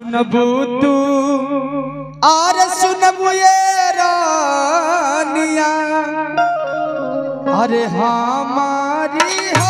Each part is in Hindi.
सुनबू तू और सुनबू ये रानिया, अरे हमारी हो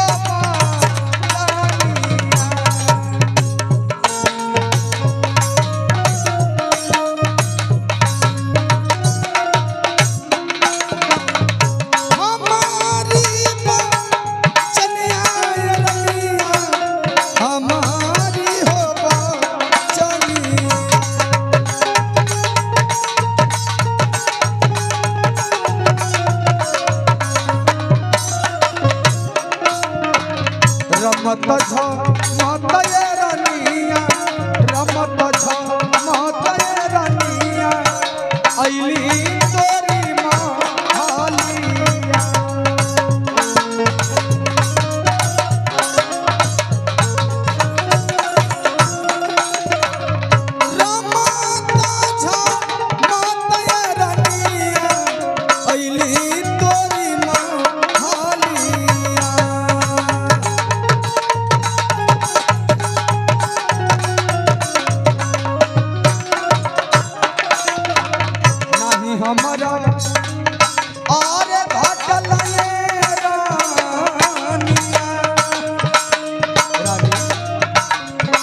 रमत छ मत ये रानिया, रमत छ मत ये रानिया, अइली तोरी मालिया। रमत छ मत ये रानिया, अइली तोरी मालिया। हमारा और घाटल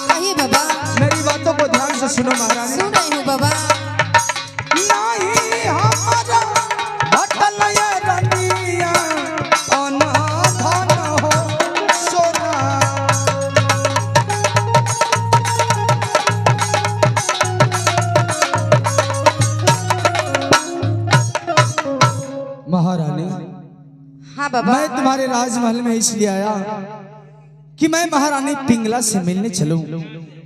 कहिए बाबा। मेरी बातों को ध्यान से सुनो महारानी। सुन रही हूँ बाबा। नहीं हमारा घाटल रानिया, अनाधन हो सोना। महारानी, हाँ बाबा। मैं तुम्हारे राजमहल में इसलिए आया कि मैं महारानी पिंगला से मिलने चलूं।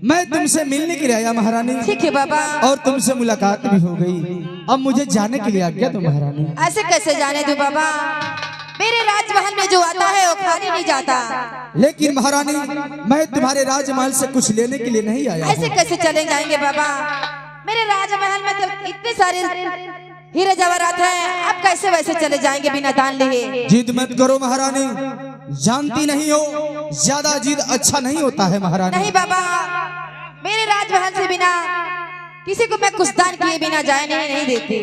मैं तुमसे मिलने के लिए आया महारानी। ठीक है बाबा। और तुमसे मुलाकात भी हो गई। अब मुझे जाने के लिए आज्ञा दो महारानी। ऐसे कैसे जाने दो बाबा? मेरे राजमहल में जो आता है वो खाली नहीं जाता। लेकिन महारानी, मैं तुम्हारे राजमहल से कुछ लेने के लिए नहीं आया। ऐसे कैसे चले जाएंगे बाबा? मेरे राजमहल में तो इतने सारे हीरे जवाहरात हैं, आप कैसे वैसे चले जाएंगे बिना दान लिए? जिद मत करो महारानी, जानती नहीं हो ज्यादा जिद अच्छा नहीं होता है महारानी। नहीं बाबा, मेरे राजमहल से बिना किसी को मैं कुछ दान किए बिना जाने नहीं देती।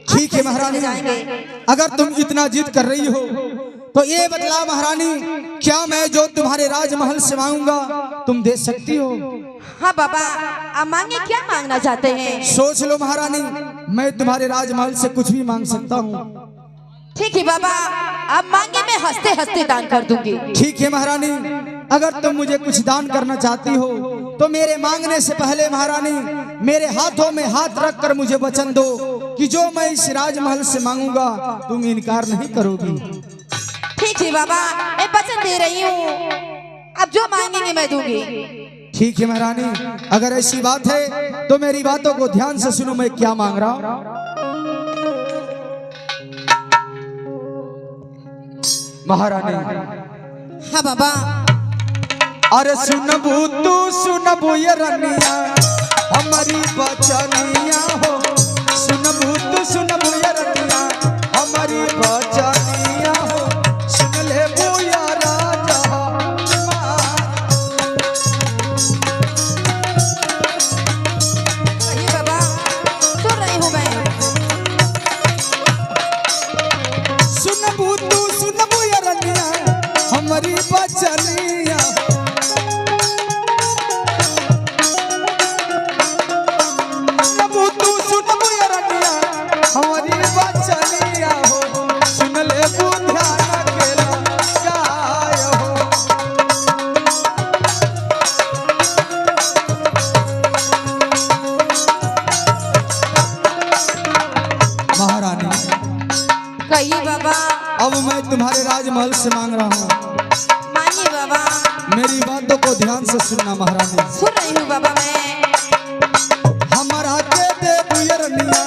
ठीक है महारानी, अगर तुम इतना जिद कर रही हो तो ये बतला महारानी, क्या मैं जो तुम्हारे राजमहल से मांगूंगा तुम दे सकती हो? हाँ बाबा, आप मांगे, क्या मांगना चाहते हैं? सोच लो महारानी, मैं तुम्हारे राजमहल से कुछ भी मांग सकता हूँ। ठीक है बाबा, आप मांगे, मैं हंसते हंसते दान कर दूंगी। ठीक है महारानी, अगर तुम मुझे कुछ दान करना चाहती हो तो मेरे मांगने से पहले महारानी मेरे हाथों में हाथ रखकर मुझे वचन दो कि जो मैं इस राजमहल से मांगूंगा तुम इनकार नहीं करोगी। ठीक है बाबा, मैं वचन दे रही हूँ, अब जो मांगेंगे मैं दूंगी। ठीक है महारानी, अगर ऐसी बात है तो मेरी बातों को ध्यान से सुनो, मैं क्या मांग रहा हूँ। महारानी, हाँ बाबा। अरे सुनबू तू सुनबू ये रनिया, हमारी बचनिया हो। सुनबू तू सुनबू ये रनिया, हमारी बचनिया हो। सुन ले बुया राजा कहिए बाबा, सुन रही हूँ मैं। सुनबू तू सुनबू ये रनिया, हमारी बचनिया। सुनबू तू सुनबू ये रनिया, हमारी बचनिया हो। सुन ले बुधिया अकेला गाय हो। महारानी, कहिए बाबा। अब मैं तुम्हारे राजमहल से मांग रहा हूँ। मानिए बाबा। मेरी बातों को ध्यान से सुनना महारानी। सुन रही हूँ बाबा मैं। हमारा के दे बुयरनिया।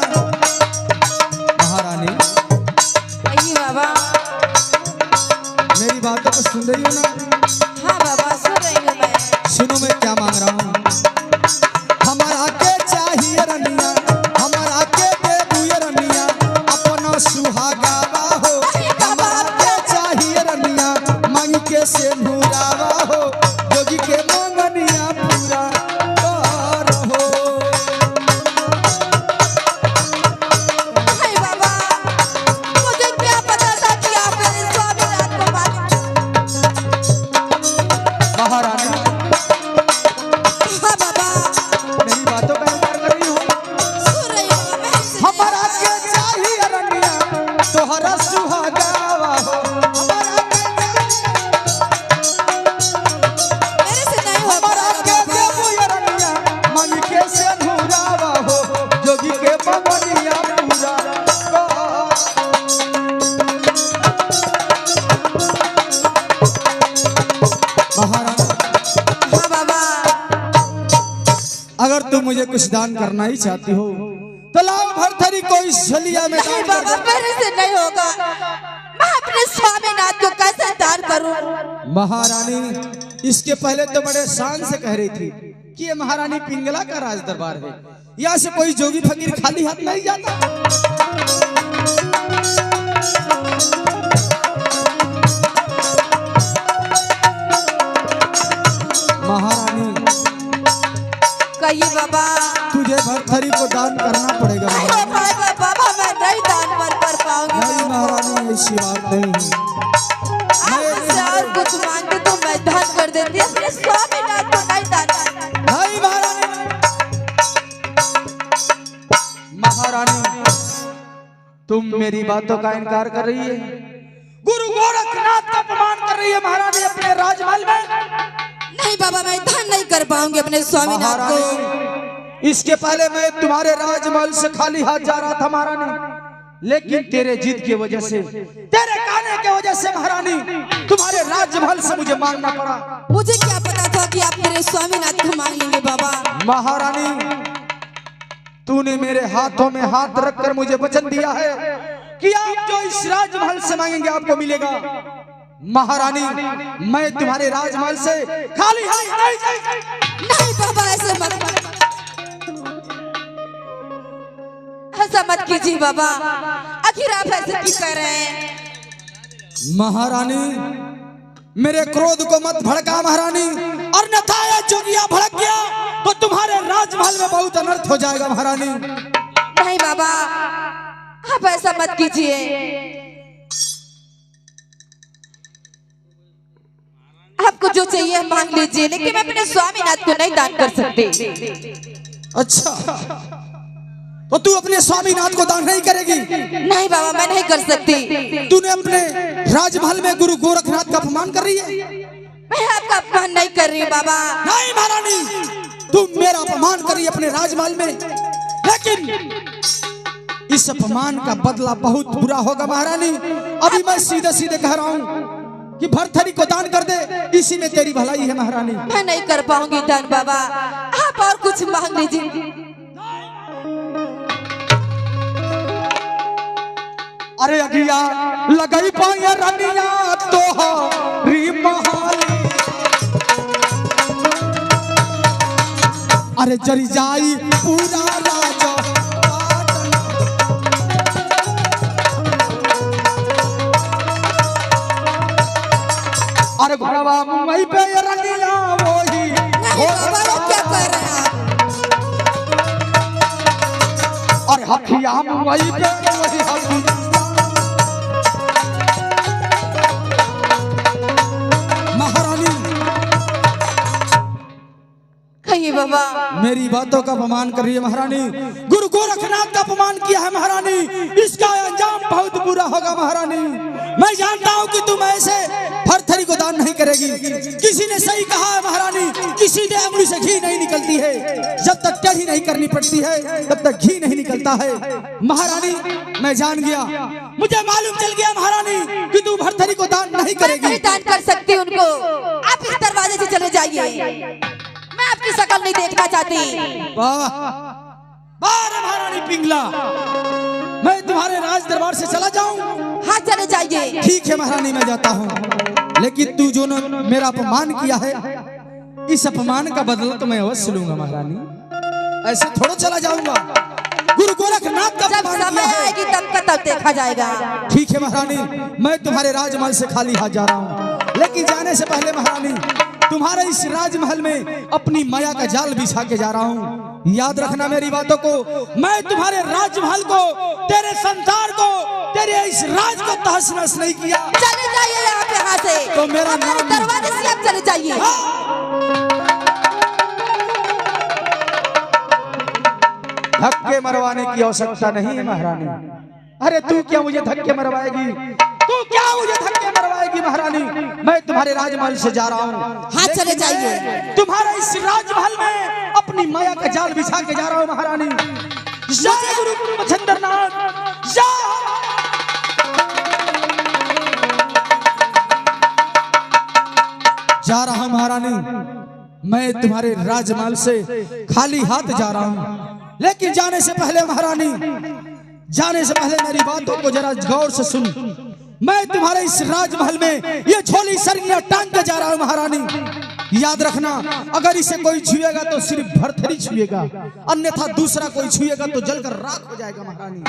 महारानी, कहिए बाबा। मेरी बातों को सुन रही हो ना? हाँ बाबा, सुन रही हूँ मैं। सुनो मैं क्या मांग रहा हूँ। हमारा के चाहिए रनिया, हमारा के दे बुयरनिया, अपना सुहागावा हो। हमारा के चाहिए रनिया, मांग के से नूरावा हो। जोगी के मंगनिया पूरा अगर तुम मुझे कुछ दान करना ही चाहती हो तो लाओ भरथरी को इस झलिया में नहीं बाबा, मेरे से नहीं होगा। मैं अपने स्वामीनाथ को कैसे दान करूं? महारानी इसके पहले तो बड़े शान से कह रही थी कि ये महारानी पिंगला का राज दरबार है, यहाँ से कोई जोगी फकीर खाली हाथ नहीं जाता। महारानी कहिए बाबा, तुझे भरथरी को दान करना पड़ेगा। बाबा मैं नहीं दान कर पाऊंगी। नहीं महारानी, ऐसी बात नहीं है। और कुछ मांगते तो मैं दान कर देती, अपने स्वामीनाथ को नहीं दान। नहीं महारानी, महारानी तुम मेरी बातों का इनकार कर रही है, गुरु गोरखनाथ का अपमान कर रही है महारानी अपने राजमहल में। नहीं बाबा, मैं दान नहीं कर पाऊंगी अपने स्वामीनाथ को। इसके पहले मैं तुम्हारे राजमहल से खाली हाथ जा रहा था महारानी, लेकिन तेरे जिद की वजह से, तेरे कहने की वजह से महारानी तुम्हारे राजमहल से मुझे मांगना पड़ा। मुझे क्या पता था कि आप मेरे स्वामीनाथ को मांग लेंगे बाबा। महारानी तूने मेरे हाथों में हाथ रखकर मुझे वचन दिया है कि आप जो इस राजमहल से मांगेंगे आपको मिलेगा। महारानी मैं तुम्हारे राजमहल से खाली हाथ नहीं जाऊंगा। नहीं बाबा, ऐसे मत ऐसा मत कीजिए बाबा, आखिर आप ऐसे क्यों कर रहे हैं? महारानी मेरे क्रोध को मत भड़का महारानी, और अन्यथा ये जोगिया भड़क गया तो तुम्हारे राजमहल में बहुत अनर्थ हो जाएगा महारानी। नहीं बाबा, आप ऐसा मत कीजिए। आपको जो चाहिए मांग लीजिए, लेकिन मैं अपने स्वामीनाथ को नहीं दान कर सकती। अच्छा तो तू अपने स्वामीनाथ को दान नहीं करेगी? नहीं बाबा, मैं नहीं कर सकती। तूने अपने राजमहल में गुरु गोरखनाथ का अपमान कर रही है। मैं आपका अपमान नहीं कर रही हूँ बाबा। नहीं महारानी, तुम मेरा अपमान करी अपने राजमहल में, लेकिन इस अपमान का बदला बहुत बुरा होगा महारानी। अभी मैं सीधे सीधे कह रहा हूँ कि भरथरी को दान कर दे, इसी में तेरी भलाई है महारानी। मैं नहीं कर पाऊंगी दान बाबा, आप और कुछ मांग लीजिए। अरे अगिया लगाई पाया रनिया तो री महाली, अरे जरी जाई पूरा राज। अरे घरवा मुंबई पे रनिया वही क्या कर रहे हैं? अरे हथिया मुंबई पे वही हथी। बाबा मेरी बातों का अपमान कर रही है महारानी, गुरु गोरखनाथ का अपमान किया है महारानी, इसका अंजाम बहुत बुरा होगा महारानी। मैं जानता हूँ कि तुम ऐसे भरथरी को दान नहीं करेगी। किसी ने सही कहा है महारानी, किसी ने अंगुली से घी नहीं निकलती है, जब तक टेढ़ी नहीं करनी पड़ती है तब तक घी नहीं निकलता है। महारानी मैं जान गया, मुझे मालूम चल गया महारानी कि तू भरथरी को दान नहीं करेगी। नहीं दान कर सकती उनको, आप इस दरवाजे से चले जाइए, मैं आपकी शक्ल नहीं देखना चाहती। वाह वाह महारानी पिंगला, मैं तुम्हारे राज दरबार से चला जाऊं? हाँ चले जाइए। ठीक है महारानी मैं जाता हूँ, लेकिन तू जो मेरा अपमान किया है, इस अपमान का बदला तो मैं अवश्य लूंगा महारानी, ऐसे थोड़ा चला जाऊंगा। गुरु गोरखनाथ का जब समय आएगी तब का तब देखा जाएगा। ठीक है महारानी, मैं तुम्हारे राजमहल से खाली हाथ जा रहा हूँ, लेकिन जाने से पहले महारानी तुम्हारे इस राजमहल में अपनी माया का जाल बिछा के जा रहा हूँ। याद रखना मेरी बातों को, मैं तुम्हारे राजमहल को, तेरे संसार को, तेरे इस राज को तहस नहस नहीं किया। चले जाइए आप यहाँ से, तो मेरा नाम दरवाजे से आप चले जाइए। धक्के मरवाने की आवश्यकता नहीं है महारानी। अरे तू क्या मुझे धक्के मरवाएगी? तू क्या मुझे धक्के मरवाएगी महारानी? मैं तुम्हारे राजमहल से जा रहा हूँ। हाँ चले जाइए। तुम्हारे इस राजमहल में अपनी माया का जाल बिछा के जा रहा हूँ महारानी। जय गुरु मच्छिंद्रनाथ, जय। जा रहा हूँ महारानी, मैं तुम्हारे राजमहल से खाली हाथ जा रहा हूँ, लेकिन जाने से पहले महारानी, जाने से पहले मेरी बातों को जरा गौर से सुन। मैं तुम्हारे इस राजमहल में ये झोली सरगियां टांग के जा रहा हूँ महारानी। याद रखना, अगर इसे कोई छुएगा तो सिर्फ भरथरी छुएगा, अन्यथा दूसरा कोई छुएगा तो जलकर राख हो जाएगा महारानी।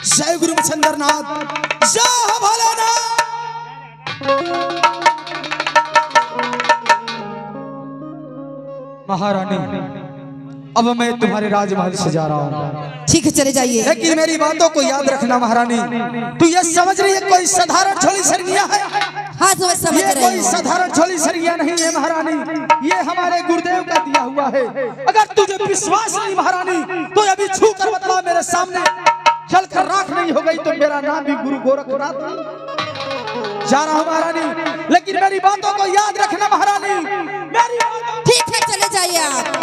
जय गुरु मच्छंदरनाथ, जय भोलेनाथ। महारानी, अब मैं तुम्हारे राजमहल से जा रहा हूँ। ठीक है, चले जाइए। लेकिन मेरी बातों को याद रखना महारानी, तू ये समझ रही है कोई साधारण झोली सरगिया है? हाँ, समझ ये रहे कोई हैं। साधारण झोली सरगिया नहीं है महारानी, ये हमारे गुरुदेव का दिया हुआ है। अगर तुझे विश्वास नहीं महारानी, तो अभी छू कर बतला, मेरे सामने जल कर राख नहीं हो गई तो मेरा नाम भी गुरु गोरखनाथ नहीं। जा रहा हूँ महारानी, लेकिन मेरी बातों को याद रखना महारानी। मेरी ठीक है, चले जाइए आप।